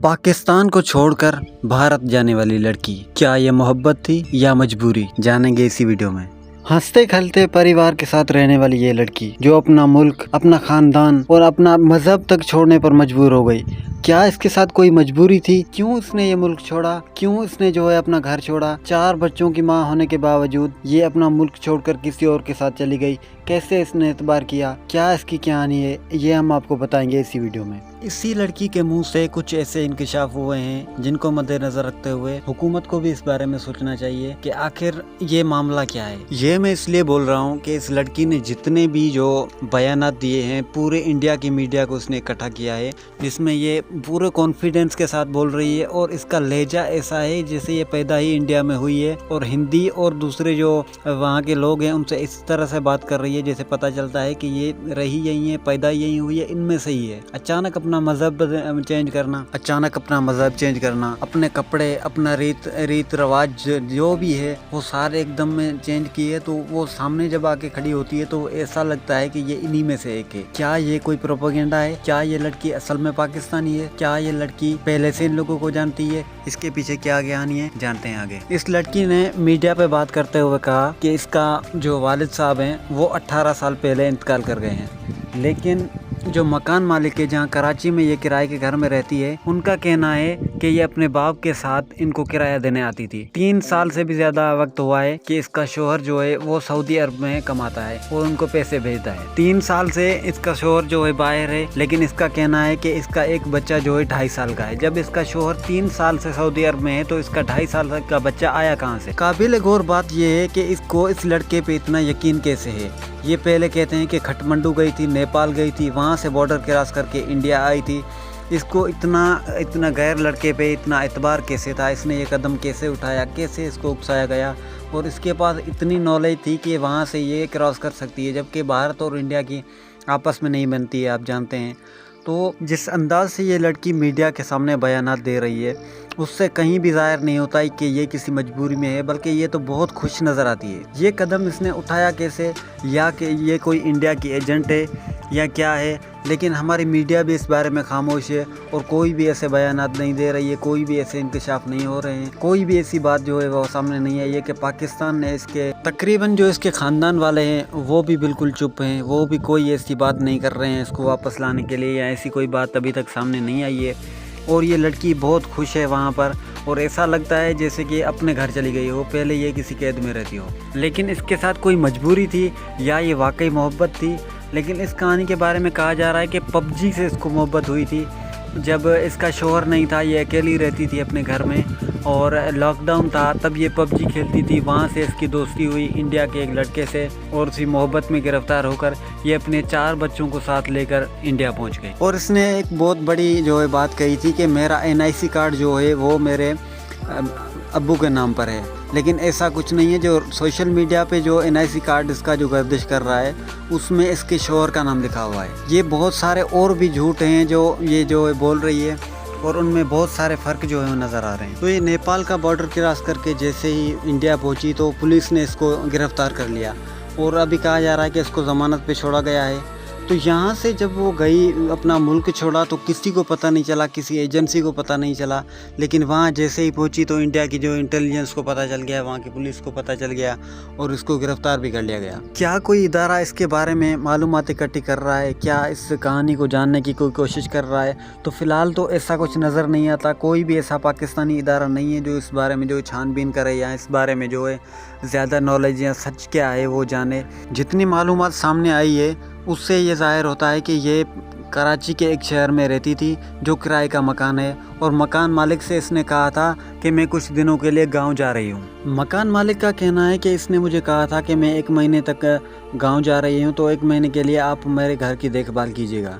पाकिस्तान को छोड़कर भारत जाने वाली लड़की, क्या ये मोहब्बत थी या मजबूरी? जानेंगे इसी वीडियो में। हंसते खेलते परिवार के साथ रहने वाली ये लड़की जो अपना मुल्क, अपना खानदान और अपना मजहब तक छोड़ने पर मजबूर हो गई, क्या इसके साथ कोई मजबूरी थी? क्यों इसने ये मुल्क छोड़ा? क्यों इसने जो है अपना घर छोड़ा? 4 बच्चों की मां होने के बावजूद ये अपना मुल्क छोड़कर किसी और के साथ चली गई। कैसे इसने एतबार किया? क्या इसकी कहानी है, ये हम आपको बताएंगे इसी वीडियो में। इसी लड़की के मुंह से कुछ ऐसे इंकशाफ हुए हैं जिनको मद्देनजर रखते हुए हुकूमत को भी इस बारे में सोचना चाहिए कि आखिर ये मामला क्या है। ये मैं इसलिए बोल रहा हूँ कि इस लड़की ने जितने भी जो बयानात दिए हैं, पूरे इंडिया की मीडिया को उसने इकट्ठा किया है, जिसमें ये पूरे कॉन्फिडेंस के साथ बोल रही है और इसका लहजा ऐसा है जैसे ये पैदा ही इंडिया में हुई है और हिंदी और दूसरे जो वहाँ के लोग हैं उनसे इस तरह से बात कर रही है जैसे पता चलता है कि ये रही यही है, पैदा यही हुई है, इनमें से ही है। अचानक अपना मजहब चेंज करना, अपने कपड़े, अपना रीत रिवाज जो भी है वो सारे एकदम में चेंज किए, तो वो सामने जब आके खड़ी होती है तो ऐसा लगता है कि ये इन्हीं में से एक है। क्या ये कोई प्रोपेगेंडा है? क्या ये लड़की असल में पाकिस्तानी है? क्या ये लड़की पहले से इन लोगों को जानती है? इसके पीछे क्या कहानी है, जानते हैं आगे। इस लड़की ने मीडिया पे बात करते हुए कहा कि इसका जो वालिद साहब हैं वो 18 साल पहले इंतकाल कर गए हैं, लेकिन जो मकान मालिक है जहाँ कराची में ये किराए के घर में रहती है, उनका कहना है कि ये अपने बाप के साथ इनको किराया देने आती थी। 3 साल से भी ज्यादा वक्त हुआ है कि इसका शोहर जो है वो सऊदी अरब में कमाता है और उनको पैसे भेजता है। 3 साल से इसका शोहर जो है बाहर है, लेकिन इसका कहना है कि इसका एक बच्चा जो है 2.5 साल का है। जब इसका शोहर 3 साल से सऊदी अरब में है तो इसका 2.5 साल का बच्चा आया कहाँ से? काबिल गौर बात यह है कि इसको इस लड़के पे इतना यकीन कैसे है। ये पहले कहते हैं कि खटमंडू गई थी, नेपाल गई थी, वहाँ से बॉर्डर क्रॉस करके इंडिया आई थी। इसको इतना गैर लड़के पे इतना एतबार कैसे था? इसने ये कदम कैसे उठाया? कैसे इसको उकसाया गया? और इसके पास इतनी नॉलेज थी कि वहाँ से ये क्रॉस कर सकती है, जबकि भारत और इंडिया की आपस में नहीं बनती है, आप जानते हैं। तो जिस अंदाज से ये लड़की मीडिया के सामने बयानात दे रही है, उससे कहीं भी ज़ाहिर नहीं होता है कि ये किसी मजबूरी में है, बल्कि ये तो बहुत खुश नज़र आती है। ये कदम इसने उठाया कैसे, या कि ये कोई इंडिया की एजेंट है या क्या है, लेकिन हमारी मीडिया भी इस बारे में खामोश है और कोई भी ऐसे बयानात नहीं दे रही है, कोई भी ऐसे इंकशाफ नहीं हो रहे हैं, कोई भी ऐसी बात जो है वो सामने नहीं आई है कि पाकिस्तान ने इसके तकरीबन जो इसके ख़ानदान वाले हैं वो भी बिल्कुल चुप हैं, वो भी कोई ऐसी बात नहीं कर रहे हैं इसको वापस लाने के लिए, या ऐसी कोई बात अभी तक सामने नहीं आई है। और ये लड़की बहुत खुश है वहाँ पर, और ऐसा लगता है जैसे कि अपने घर चली गई हो, पहले ये किसी कैद में रहती हो। लेकिन इसके साथ कोई मजबूरी थी या ये वाकई मोहब्बत थी? लेकिन इस कहानी के बारे में कहा जा रहा है कि पबजी से इसको मोहब्बत हुई थी। जब इसका शोहर नहीं था, ये अकेली रहती थी अपने घर में और लॉकडाउन था, तब ये पबजी खेलती थी। वहाँ से इसकी दोस्ती हुई इंडिया के एक लड़के से और उसी मोहब्बत में गिरफ्तार होकर ये अपने 4 बच्चों को साथ लेकर इंडिया पहुँच गई। और इसने एक बहुत बड़ी जो है बात कही थी कि मेरा NIC कार्ड जो है वो मेरे अब्बू के नाम पर है, लेकिन ऐसा कुछ नहीं है। जो सोशल मीडिया पे जो NIC कार्ड इसका जो गर्दिश कर रहा है उसमें इसके शोहर का नाम लिखा हुआ है। ये बहुत सारे और भी झूठ हैं जो ये जो है बोल रही है, और उनमें बहुत सारे फ़र्क जो है नज़र आ रहे हैं। तो ये नेपाल का बॉर्डर क्रॉस करके जैसे ही इंडिया पहुंची तो पुलिस ने इसको गिरफ़्तार कर लिया, और अभी कहा जा रहा है कि इसको ज़मानत पे छोड़ा गया है। तो यहाँ से जब वो गई, अपना मुल्क छोड़ा, तो किसी को पता नहीं चला, किसी एजेंसी को पता नहीं चला, लेकिन वहाँ जैसे ही पहुँची तो इंडिया की जो इंटेलिजेंस को पता चल गया, वहाँ की पुलिस को पता चल गया और इसको गिरफ्तार भी कर लिया गया। क्या कोई इदारा इसके बारे में मालूमात इकट्ठी कर रहा है? क्या इस कहानी को जानने की कोई कोशिश कर रहा है? तो फ़िलहाल तो ऐसा कुछ नज़र नहीं आता। कोई भी ऐसा पाकिस्तानी इदारा नहीं है जो इस बारे में जो छानबीन करे या इस बारे में जो है ज़्यादा नॉलेज या सच क्या है वो जाने। जितनी मालूमात सामने आई है उससे ये ज़ाहिर होता है कि ये कराची के एक शहर में रहती थी जो किराए का मकान है, और मकान मालिक से इसने कहा था कि मैं कुछ दिनों के लिए गांव जा रही हूं। मकान मालिक का कहना है कि इसने मुझे कहा था कि मैं 1 महीने तक गांव जा रही हूं, तो 1 महीने के लिए आप मेरे घर की देखभाल कीजिएगा।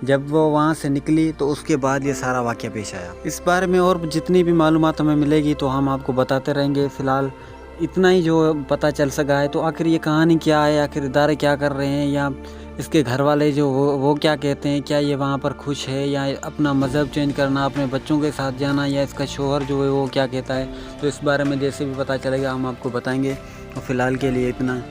जब वो वहाँ से निकली तो उसके बाद ये सारा वाक़या पेश आया। इस बारे में और जितनी भी मालूमात हमें मिलेगी तो हम आपको बताते रहेंगे। फ़िलहाल इतना ही जो पता चल सका है। तो आखिर ये कहानी क्या है, आखिर इदारे क्या कर रहे हैं, या इसके घर वाले जो वो क्या कहते हैं, क्या ये वहाँ पर खुश है, या अपना मज़हब चेंज करना, अपने बच्चों के साथ जाना, या इसका शोहर जो है वो क्या कहता है, तो इस बारे में जैसे भी पता चलेगा हम आपको बताएंगे। और फ़िलहाल के लिए इतना।